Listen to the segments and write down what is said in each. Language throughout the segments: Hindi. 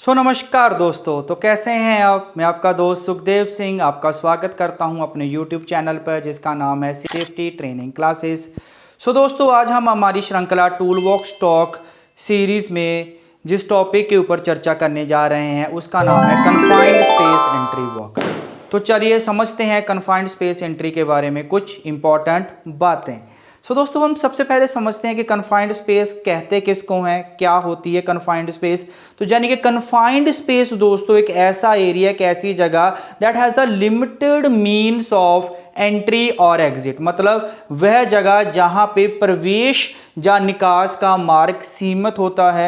नमस्कार दोस्तों। तो कैसे हैं आप। मैं आपका दोस्त सुखदेव सिंह आपका स्वागत करता हूं अपने YouTube चैनल पर जिसका नाम है सेफ्टी ट्रेनिंग क्लासेस। दोस्तों आज हम हमारी श्रृंखला टूल बॉक्स टॉक सीरीज़ में जिस टॉपिक के ऊपर चर्चा करने जा रहे हैं उसका नाम है कन्फाइंड स्पेस एंट्री वॉक। तो चलिए समझते हैं कन्फाइंड स्पेस एंट्री के बारे में कुछ इंपॉर्टेंट बातें। दोस्तों हम सबसे पहले समझते हैं कि कन्फाइंड स्पेस कहते किसको हैं, क्या होती है कन्फाइंड स्पेस। तो यानी कि कन्फाइंड स्पेस दोस्तों एक ऐसा एरिया, एक ऐसी जगह that has a limited means of entry और एग्जिट, मतलब वह जगह जहां पे प्रवेश या निकास का मार्ग सीमित होता है,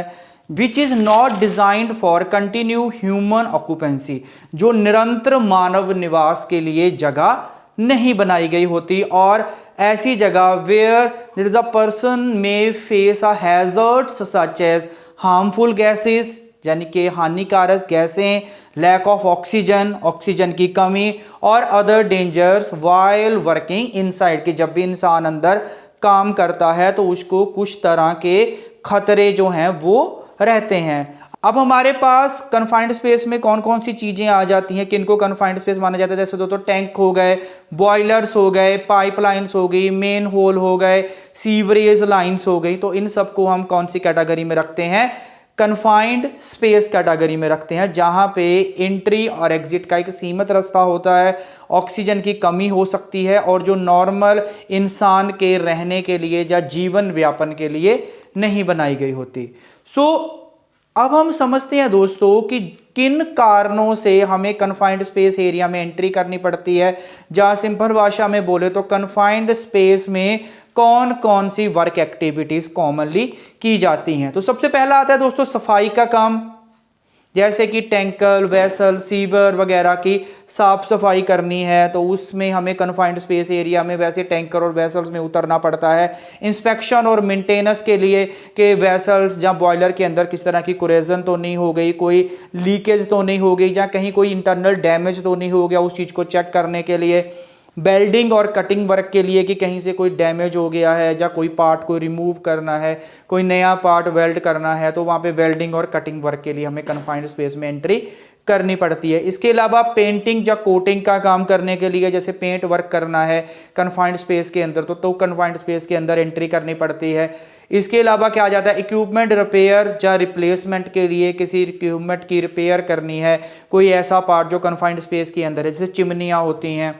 which is not designed for continue human occupancy, जो निरंतर मानव निवास के लिए जगह नहीं बनाई गई होती, और ऐसी जगह where there is a person may face a hazards such as harmful gases, यानी कि हानिकारक गैसें, लैक ऑफ ऑक्सीजन, ऑक्सीजन की कमी, और other dangers while working inside, कि जब भी इंसान अंदर काम करता है तो उसको कुछ तरह के खतरे जो हैं वो रहते हैं। अब हमारे पास कन्फाइंड स्पेस में कौन कौन सी चीज़ें आ जाती हैं, किनको कन्फाइंड स्पेस माना जाता है। जैसे तो टैंक हो गए, बॉयलर्स हो गए, पाइपलाइंस हो गई, मेन होल हो गए, सीवरेज लाइंस हो गई। तो इन सबको हम कौन सी कैटेगरी में रखते हैं, कन्फाइंड स्पेस कैटेगरी में रखते हैं, जहां पे एंट्री और एग्जिट का एक सीमित रास्ता होता है, ऑक्सीजन की कमी हो सकती है, और जो नॉर्मल इंसान के रहने के लिए या जीवन व्यापन के लिए नहीं बनाई गई होती। अब हम समझते हैं दोस्तों कि किन कारणों से हमें कन्फाइंड स्पेस एरिया में एंट्री करनी पड़ती है। जहां सिंपल भाषा में बोले तो कन्फाइंड स्पेस में कौन कौन सी वर्क एक्टिविटीज कॉमनली की जाती हैं। तो सबसे पहला आता है दोस्तों सफाई का काम, जैसे कि टैंकर, वेसल, सीवर वगैरह की साफ सफाई करनी है तो उसमें हमें कन्फाइंड स्पेस एरिया में वैसे टैंकर और वेसल्स में उतरना पड़ता है। इंस्पेक्शन और मेंटेनेंस के लिए कि वेसल्स या बॉयलर के अंदर किस तरह की कोरेजन तो नहीं हो गई, कोई लीकेज तो नहीं हो गई, या कहीं कोई इंटरनल डैमेज तो नहीं हो गया, उस चीज़ को चेक करने के लिए। वेल्डिंग और कटिंग वर्क के लिए कि कहीं से कोई डैमेज हो गया है या कोई पार्ट को रिमूव करना है, कोई नया पार्ट वेल्ड करना है, तो वहाँ पे वेल्डिंग और कटिंग वर्क के लिए हमें कन्फाइंड स्पेस में एंट्री करनी पड़ती है। इसके अलावा पेंटिंग या कोटिंग का काम करने के लिए, जैसे पेंट वर्क करना है कन्फाइंड स्पेस के अंदर, तो कन्फाइंड स्पेस के अंदर एंट्री करनी पड़ती है। इसके अलावा क्या आ जाता है, इक्विपमेंट रिपेयर या रिप्लेसमेंट के लिए किसी इक्विपमेंट की रिपेयर करनी है, कोई ऐसा पार्ट जो कन्फाइंड स्पेस के अंदर है, जैसे चिमनियाँ होती हैं,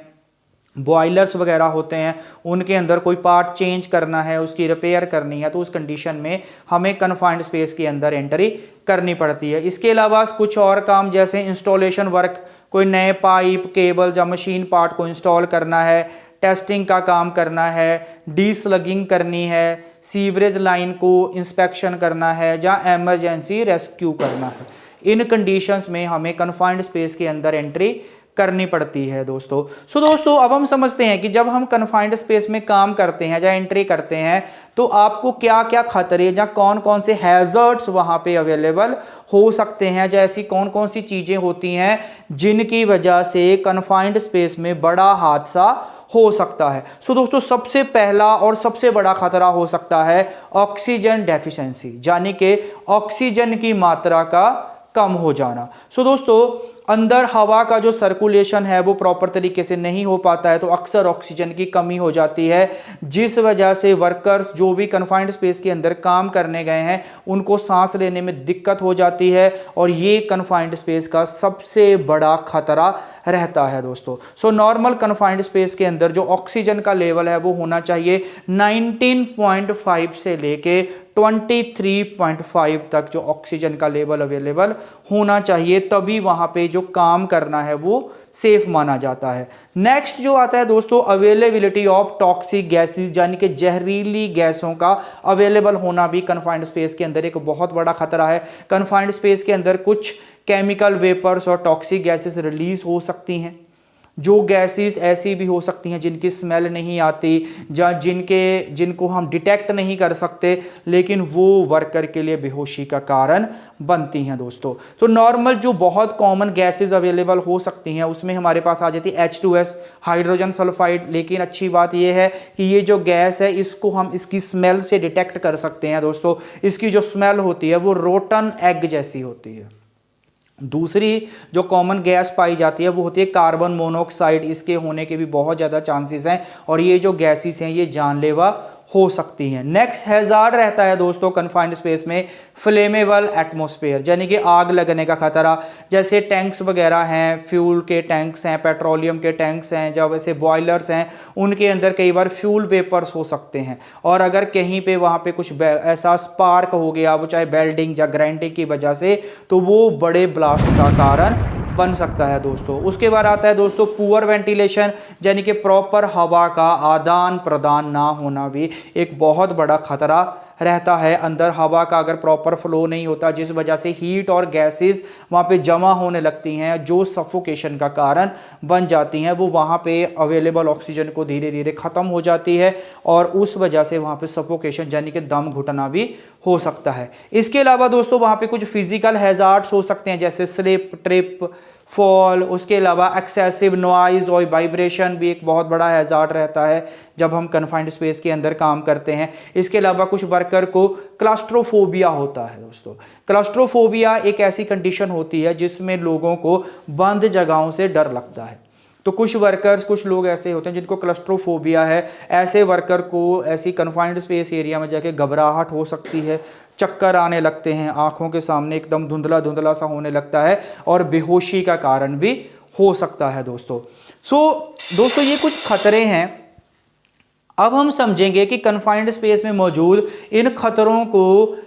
बॉयलर्स वगैरह होते हैं, उनके अंदर कोई पार्ट चेंज करना है, उसकी रिपेयर करनी है, तो उस कंडीशन में हमें कन्फाइंड स्पेस के अंदर एंट्री करनी पड़ती है। इसके अलावा कुछ और काम जैसे इंस्टॉलेशन वर्क, कोई नए पाइप, केबल या मशीन पार्ट को इंस्टॉल करना है, टेस्टिंग का काम करना है, डीस्लगिंग करनी है, सीवरेज लाइन को इंस्पेक्शन करना है, या एमरजेंसी रेस्क्यू करना है। इन कंडीशंस में हमें कन्फाइंड स्पेस के अंदर एंट्री करनी पड़ती है दोस्तों। दोस्तों अब हम समझते हैं कि जब हम कन्फाइंड स्पेस में काम करते हैं या एंट्री करते हैं तो आपको क्या क्या खतरे या कौन कौन से हैजर्ड्स वहां पे अवेलेबल हो सकते हैं, जैसी कौन कौन सी चीजें होती हैं जिनकी वजह से कन्फाइंड स्पेस में बड़ा हादसा हो सकता है। दोस्तों सबसे पहला और सबसे बड़ा खतरा हो सकता है ऑक्सीजन डेफिशिएंसी, यानी कि ऑक्सीजन की मात्रा का कम हो जाना। दोस्तों अंदर हवा का जो सर्कुलेशन है वो प्रॉपर तरीके से नहीं हो पाता है, तो अक्सर ऑक्सीजन की कमी हो जाती है, जिस वजह से वर्कर्स जो भी कन्फाइंड स्पेस के अंदर काम करने गए हैं उनको सांस लेने में दिक्कत हो जाती है, और ये कन्फाइंड स्पेस का सबसे बड़ा खतरा रहता है दोस्तों। नॉर्मल कन्फाइंड स्पेस के अंदर जो ऑक्सीजन का लेवल है वो होना चाहिए 19.5 से लेके 23.5 तक जो ऑक्सीजन का लेवल अवेलेबल होना चाहिए, तभी वहां पे जो काम करना है वो सेफ माना जाता है। नेक्स्ट जो आता है दोस्तों अवेलेबिलिटी ऑफ टॉक्सिक गैसेस, यानी कि जहरीली गैसों का अवेलेबल होना भी कन्फाइंड स्पेस के अंदर एक बहुत बड़ा खतरा है। कन्फाइंड स्पेस के अंदर कुछ केमिकल वेपर्स और टॉक्सिक गैसेस रिलीज हो सकती हैं, जो गैसेस ऐसी भी हो सकती हैं जिनकी स्मेल नहीं आती या जिनको हम डिटेक्ट नहीं कर सकते, लेकिन वो वर्कर के लिए बेहोशी का कारण बनती हैं दोस्तों। तो नॉर्मल जो बहुत कॉमन गैसेस अवेलेबल हो सकती हैं उसमें हमारे पास आ जाती है H2S, हाइड्रोजन सल्फाइड। लेकिन अच्छी बात ये है कि ये जो गैस है इसको हम इसकी स्मेल से डिटेक्ट कर सकते हैं दोस्तों। इसकी जो स्मेल होती है वो रोटन एग जैसी होती है। दूसरी जो कॉमन गैस पाई जाती है वो होती है कार्बन मोनोऑक्साइड। इसके होने के भी बहुत ज़्यादा चांसेस हैं और ये जो गैसेस हैं ये जानलेवा हो सकती हैं। नेक्स्ट हैजार्ड रहता है दोस्तों कन्फाइंड स्पेस में फ्लेमेबल एटमॉस्फेयर, यानी कि आग लगने का खतरा। जैसे टैंक्स वगैरह हैं, फ्यूल के टैंक्स हैं, पेट्रोलियम के टैंक्स हैं, जब ऐसे बॉयलर्स हैं उनके अंदर कई बार फ्यूल वेपर्स हो सकते हैं और अगर कहीं पे वहाँ पे कुछ ऐसा स्पार्क हो गया, वो चाहे वेल्डिंग या ग्राइंडिंग की वजह से, तो वो बड़े ब्लास्ट का कारण बन सकता है दोस्तों। उसके बाद आता है दोस्तों पुअर वेंटिलेशन, यानी कि प्रॉपर हवा का आदान प्रदान ना होना भी एक बहुत बड़ा खतरा रहता है। अंदर हवा का अगर प्रॉपर फ्लो नहीं होता, जिस वजह से हीट और गैसेस वहाँ पे जमा होने लगती हैं जो सफोकेशन का कारण बन जाती हैं, वो वहाँ पे अवेलेबल ऑक्सीजन को धीरे धीरे ख़त्म हो जाती है और उस वजह से वहाँ पे सफोकेशन यानी कि दम घुटना भी हो सकता है। इसके अलावा दोस्तों वहाँ पे कुछ फिजिकल हैजार्ड्स हो सकते हैं, जैसे स्लिप, ट्रिप, फॉल। उसके अलावा एक्सेसिव नॉइज और वाइब्रेशन भी एक बहुत बड़ा हैजार्ड रहता है जब हम कन्फाइंड स्पेस के अंदर काम करते हैं। इसके अलावा कुछ वर्कर को क्लास्ट्रोफोबिया होता है दोस्तों। क्लास्ट्रोफोबिया एक ऐसी कंडीशन होती है जिसमें लोगों को बंद जगहों से डर लगता है। तो कुछ वर्कर्स, कुछ लोग ऐसे होते हैं जिनको क्लस्ट्रोफोबिया है। ऐसे वर्कर को ऐसी कन्फाइंड स्पेस एरिया में जाके घबराहट हो सकती है, चक्कर आने लगते हैं, आंखों के सामने एकदम धुंधला धुंधला सा होने लगता है और बेहोशी का कारण भी हो सकता है दोस्तों। दोस्तों ये कुछ खतरे हैं। अब हम समझेंगे कि कन्फाइंड स्पेस में मौजूद इन खतरों को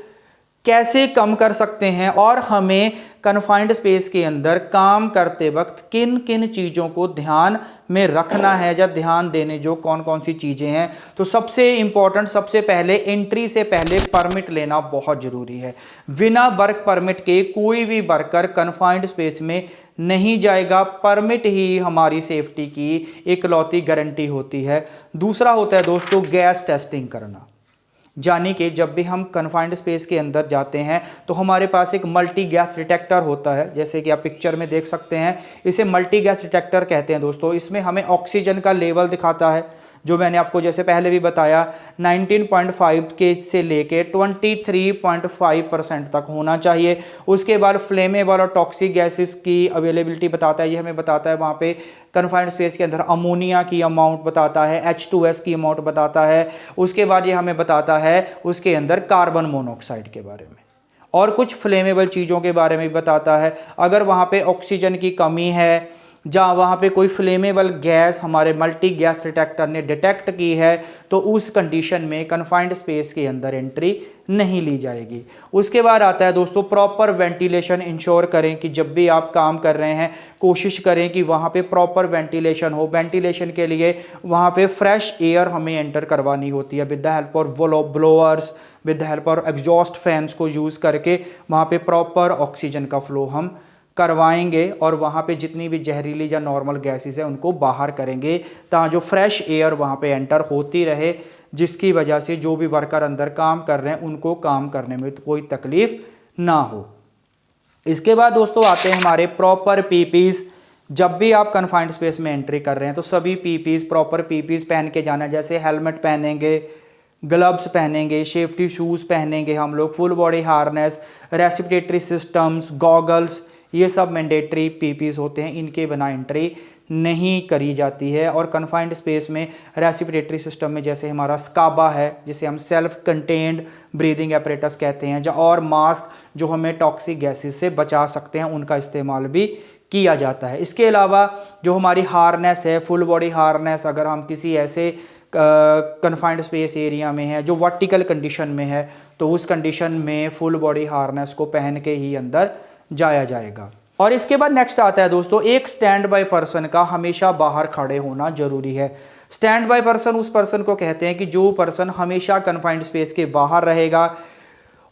कैसे कम कर सकते हैं और हमें कन्फाइंड स्पेस के अंदर काम करते वक्त किन किन चीज़ों को ध्यान में रखना है या ध्यान देने जो कौन कौन सी चीज़ें हैं। तो सबसे इम्पॉर्टेंट, सबसे पहले एंट्री से पहले परमिट लेना बहुत ज़रूरी है। बिना वर्क परमिट के कोई भी वर्कर कन्फाइंड स्पेस में नहीं जाएगा। परमिट ही हमारी सेफ्टी की इकलौती गारंटी होती है। दूसरा होता है दोस्तों गैस टेस्टिंग करना, यानी कि जब भी हम कन्फाइंड स्पेस के अंदर जाते हैं तो हमारे पास एक मल्टी गैस डिटेक्टर होता है, जैसे कि आप पिक्चर में देख सकते हैं। इसे मल्टी गैस डिटेक्टर कहते हैं दोस्तों। इसमें हमें ऑक्सीजन का लेवल दिखाता है, जो मैंने आपको जैसे पहले भी बताया 19.5 के से लेके 23.5% तक होना चाहिए। उसके बाद फ्लेमेबल और टॉक्सिक गैसेस की अवेलेबिलिटी बताता है। ये हमें बताता है वहाँ पे कन्फाइंड स्पेस के अंदर अमोनिया की अमाउंट बताता है, H2S की अमाउंट बताता है। उसके बाद ये हमें बताता है उसके अंदर कार्बन मोनोऑक्साइड के बारे में और कुछ फ्लेमेबल चीज़ों के बारे में भी बताता है। अगर वहाँ पे ऑक्सीजन की कमी है, जहाँ वहाँ पे कोई फ्लेमेबल गैस हमारे मल्टी गैस डिटेक्टर ने डिटेक्ट की है, तो उस कंडीशन में कन्फाइंड स्पेस के अंदर एंट्री नहीं ली जाएगी। उसके बाद आता है दोस्तों प्रॉपर वेंटिलेशन इंश्योर करें कि जब भी आप काम कर रहे हैं कोशिश करें कि वहाँ पे प्रॉपर वेंटिलेशन हो। वेंटिलेशन के लिए वहाँ पे फ्रेश एयर हमें एंटर करवानी होती है with the help of blowers, with the help of exhaust fans को यूज़ करके वहाँ पे प्रॉपर ऑक्सीजन का फ्लो हम करवाएंगे और वहाँ पे जितनी भी जहरीली या नॉर्मल गैसेस है उनको बाहर करेंगे, ताकि जो फ्रेश एयर वहाँ पे एंटर होती रहे, जिसकी वजह से जो भी वर्कर अंदर काम कर रहे हैं उनको काम करने में तो कोई तकलीफ ना हो। इसके बाद दोस्तों आते हैं हमारे प्रॉपर पीपीज। जब भी आप कन्फाइंड स्पेस में एंट्री कर रहे हैं तो सभी पीपीज, प्रॉपर पीपीज पहन के जाना है। जैसे हेलमेट पहनेंगे, ग्लव्स पहनेंगे, सेफ्टी शूज़ पहनेंगे हम लोग, full body harness, respiratory systems, goggles, ये सब मैंडेटरी पीपीज होते हैं। इनके बिना एंट्री नहीं करी जाती है। और कन्फाइंड स्पेस में रेस्पिरेटरी सिस्टम में जैसे हमारा स्काबा है, जिसे हम सेल्फ कंटेन्ड ब्रीदिंग एपरेटस कहते हैं, और मास्क जो हमें टॉक्सिक गैसेस से बचा सकते हैं, उनका इस्तेमाल भी किया जाता है। इसके अलावा जो हमारी हार्नेस है, फुल बॉडी हार्नेस, अगर हम किसी ऐसे कन्फाइंड स्पेस एरिया में है जो वर्टिकल कंडीशन में है, तो उस कंडीशन में फुल बॉडी हार्नेस को पहन के ही अंदर जाया जाएगा। और इसके बाद नेक्स्ट आता है दोस्तों एक स्टैंड बाय पर्सन का हमेशा बाहर खड़े होना जरूरी है। स्टैंड बाय पर्सन उस पर्सन को कहते हैं कि जो पर्सन हमेशा कन्फाइंड स्पेस के बाहर रहेगा,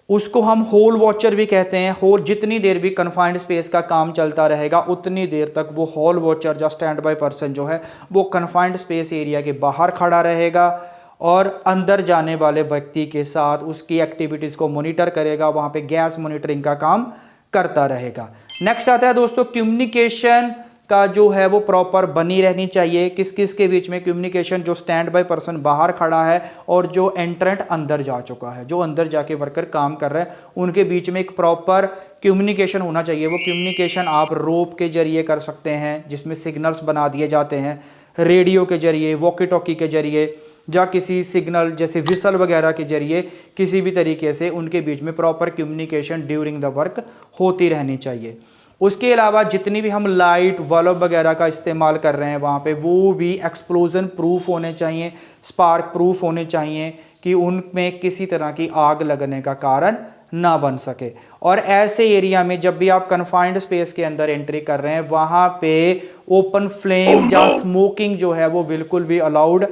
उसको हम होल वॉचर भी कहते हैं। होल, जितनी देर भी कन्फाइंड स्पेस का काम चलता रहेगा उतनी देर तक वो होल वॉचर या स्टैंड बाय पर्सन जो है वो कन्फाइंड स्पेस एरिया के बाहर खड़ा रहेगा और अंदर जाने वाले व्यक्ति के साथ उसकी एक्टिविटीज़ को मॉनिटर करेगा, वहाँ पे गैस मॉनिटरिंग का काम करता रहेगा। नेक्स्ट आता है दोस्तों कम्युनिकेशन का जो है वो प्रॉपर बनी रहनी चाहिए। किस किस के बीच में कम्युनिकेशन, जो स्टैंड बाय पर्सन बाहर खड़ा है और जो एंट्रेंट अंदर जा चुका है, जो अंदर जाके वर्कर काम कर रहा है, उनके बीच में एक प्रॉपर कम्युनिकेशन होना चाहिए। वो कम्युनिकेशन आप रोप के जरिए कर सकते हैं, जिसमें सिग्नल्स बना दिए जाते हैं, रेडियो के जरिए, वॉकी टॉकी के जरिए, या किसी सिग्नल जैसे विसल वगैरह के जरिए, किसी भी तरीके से उनके बीच में proper communication during the work होती रहनी चाहिए। उसके अलावा जितनी भी हम लाइट बल्ब वगैरह का इस्तेमाल कर रहे हैं वहाँ पे, वो भी एक्सप्लोजन प्रूफ होने चाहिए, स्पार्क प्रूफ होने चाहिए, कि उनमें किसी तरह की आग लगने का कारण ना बन सके। और ऐसे एरिया में जब भी आप कन्फाइंड स्पेस के अंदर एंट्री कर रहे हैं, वहाँ पे ओपन फ्लेम या स्मोकिंग जो है वो बिल्कुल भी अलाउड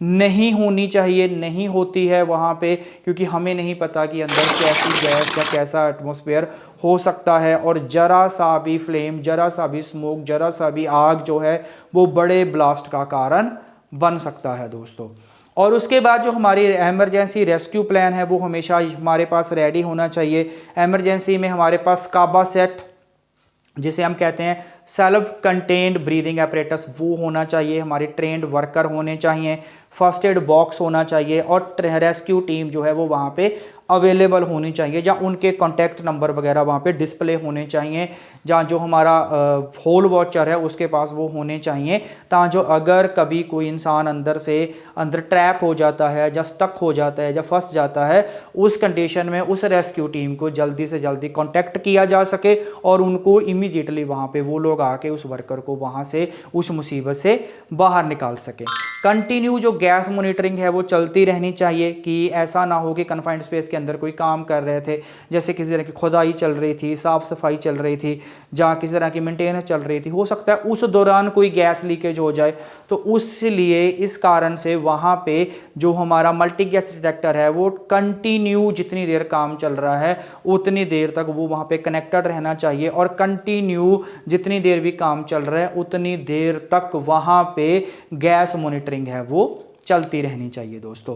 नहीं होनी चाहिए, नहीं होती है वहाँ पे, क्योंकि हमें नहीं पता कि अंदर कैसी गैस या कैसा एटमॉस्फेयर हो सकता है। और जरा सा भी फ्लेम, जरा सा भी स्मोक, जरा सा भी आग जो है वो बड़े ब्लास्ट का कारण बन सकता है दोस्तों। और उसके बाद जो हमारी एमरजेंसी रेस्क्यू प्लान है वो हमेशा हमारे पास रेडी होना चाहिए। एमरजेंसी में हमारे पास काबा सेट, जिसे हम कहते हैं सेल्फ कंटेन्ड ब्रीदिंग एपरेटस, वो होना चाहिए। हमारे ट्रेंड वर्कर होने चाहिए, फर्स्ट एड बॉक्स होना चाहिए, और रेस्क्यू टीम जो है वो वहाँ पे अवेलेबल होनी चाहिए, या उनके कॉन्टैक्ट नंबर वगैरह वहाँ पे डिस्प्ले होने चाहिए, जहाँ जो हमारा होल वॉचर है उसके पास वो होने चाहिए, ताकि जो अगर कभी कोई इंसान अंदर ट्रैप हो जाता है, या स्टक हो जाता है, या फंस जाता है, उस कंडीशन में उस रेस्क्यू टीम को जल्दी से जल्दी कॉन्टैक्ट किया जा सके, और उनको इमीडिएटली वहाँ पे वो लोग आके उस वर्कर को वहाँ से, उस मुसीबत से बाहर निकाल सके। कंटिन्यू जो गैस मॉनिटरिंग है वो चलती रहनी चाहिए, कि ऐसा ना हो कि कन्फाइंड स्पेस के अंदर कोई काम कर रहे थे, जैसे किसी तरह की खुदाई चल रही थी, साफ सफाई चल रही थी, जहाँ किसी तरह की मेंटेनेंस चल रही थी, हो सकता है उस दौरान कोई गैस लीकेज हो जाए, तो उसलिए इस कारण से वहाँ पे जो हमारा मल्टी गैस डिटेक्टर है वो कंटिन्यू जितनी देर काम चल रहा है उतनी देर तक वो वहाँ पे कनेक्टेड रहना चाहिए, और कंटिन्यू जितनी देर भी काम चल रहा है उतनी देर तक वहाँ पे गैस मॉनिटरिंग है वो चलती रहनी चाहिए दोस्तों।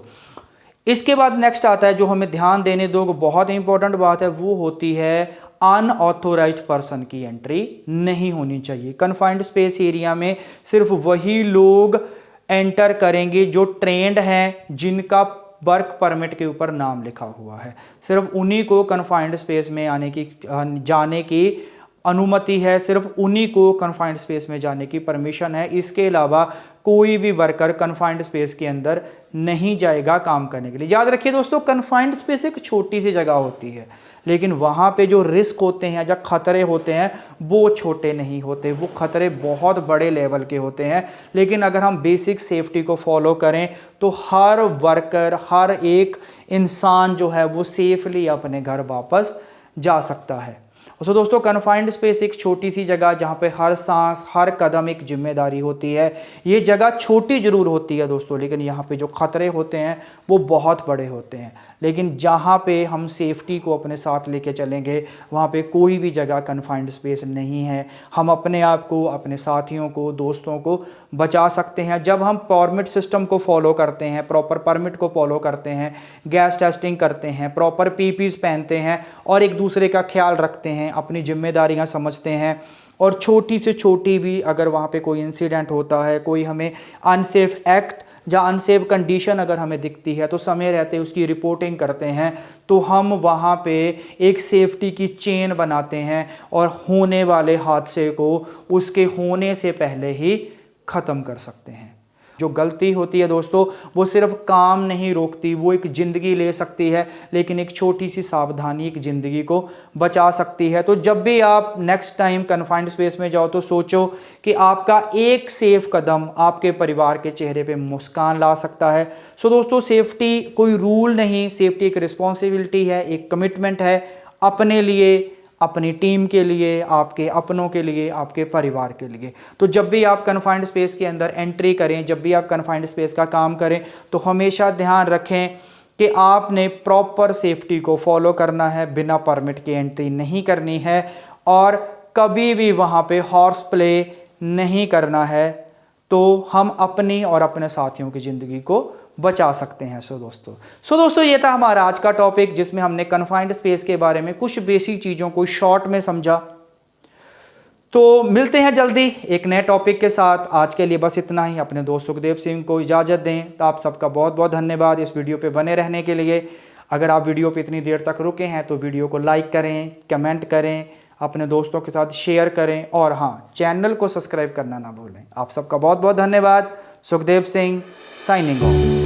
इसके बाद नेक्स्ट आता है जो हमें ध्यान देने दो, बहुत इंपॉर्टेंट बात है, वो होती है अनऑथोराइज्ड पर्सन की एंट्री नहीं होनी चाहिए। कन्फाइंड स्पेस एरिया में सिर्फ वही लोग एंटर करेंगे जो ट्रेंड हैं, जिनका वर्क परमिट के ऊपर नाम लिखा हुआ है, सिर्फ उन्हीं को कन्फाइंड स्पेस में जाने की अनुमति है, सिर्फ उन्हीं को कन्फाइंड स्पेस में जाने की परमिशन है। इसके अलावा कोई भी वर्कर कन्फाइंड स्पेस के अंदर नहीं जाएगा काम करने के लिए। याद रखिए दोस्तों, कन्फाइंड स्पेस एक छोटी सी जगह होती है, लेकिन वहाँ पे जो रिस्क होते हैं या खतरे होते हैं वो छोटे नहीं होते, वो खतरे बहुत बड़े लेवल के होते हैं। लेकिन अगर हम बेसिक सेफ्टी को फॉलो करें तो हर वर्कर, हर एक इंसान जो है वो सेफली अपने घर वापस जा सकता है। तो दोस्तों, कन्फाइंड स्पेस एक छोटी सी जगह जहाँ पे हर सांस, हर कदम एक जिम्मेदारी होती है। ये जगह छोटी जरूर होती है दोस्तों, लेकिन यहाँ पे जो खतरे होते हैं वो बहुत बड़े होते हैं। लेकिन जहाँ पे हम सेफ्टी को अपने साथ लेके चलेंगे वहाँ पे कोई भी जगह कन्फाइंड स्पेस नहीं है। हम अपने आप को, अपने साथियों को, दोस्तों को बचा सकते हैं जब हम परमिट सिस्टम को फॉलो करते हैं, प्रॉपर परमिट को फॉलो करते हैं, गैस टेस्टिंग करते हैं, प्रॉपर पीपीज पहनते हैं, और एक दूसरे का ख्याल रखते हैं, अपनी जिम्मेदारियां समझते हैं। और छोटी से छोटी भी अगर वहाँ पे कोई इंसिडेंट होता है, कोई हमें अनसेफ एक्ट या अनसेफ कंडीशन अगर हमें दिखती है, तो समय रहते उसकी रिपोर्टिंग करते हैं, तो हम वहाँ पे एक सेफ्टी की चेन बनाते हैं और होने वाले हादसे को उसके होने से पहले ही ख़त्म कर सकते हैं। जो गलती होती है दोस्तों वो सिर्फ काम नहीं रोकती, वो एक ज़िंदगी ले सकती है, लेकिन एक छोटी सी सावधानी एक ज़िंदगी को बचा सकती है। तो जब भी आप नेक्स्ट टाइम कन्फाइंड स्पेस में जाओ तो सोचो कि आपका एक सेफ कदम आपके परिवार के चेहरे पे मुस्कान ला सकता है। सो दोस्तों, सेफ्टी कोई रूल नहीं, सेफ्टी एक रिस्पॉन्सिबिलिटी है, एक कमिटमेंट है अपने लिए, अपनी टीम के लिए, आपके अपनों के लिए, आपके परिवार के लिए। तो जब भी आप कन्फाइंड स्पेस के अंदर एंट्री करें, जब भी आप कन्फाइंड स्पेस का काम करें, तो हमेशा ध्यान रखें कि आपने प्रॉपर सेफ्टी को फॉलो करना है, बिना परमिट की एंट्री नहीं करनी है, और कभी भी वहाँ पे हॉर्स प्ले नहीं करना है। तो हम अपनी और अपने साथियों की ज़िंदगी को बचा सकते हैं। सो दोस्तों ये था हमारा आज का टॉपिक, जिसमें हमने कन्फाइंड स्पेस के बारे में कुछ बेसिक चीज़ों को शॉर्ट में समझा। तो मिलते हैं जल्दी एक नए टॉपिक के साथ। आज के लिए बस इतना ही। अपने दोस्त सुखदेव सिंह को इजाज़त दें। तो आप सबका बहुत बहुत धन्यवाद इस वीडियो पे बने रहने के लिए। अगर आप वीडियो पे इतनी देर तक रुके हैं तो वीडियो को लाइक करें, कमेंट करें, अपने दोस्तों के साथ शेयर करें और हाँ, चैनल को सब्सक्राइब करना ना भूलें। आप सबका बहुत बहुत धन्यवाद। Sukhdev Singh signing off.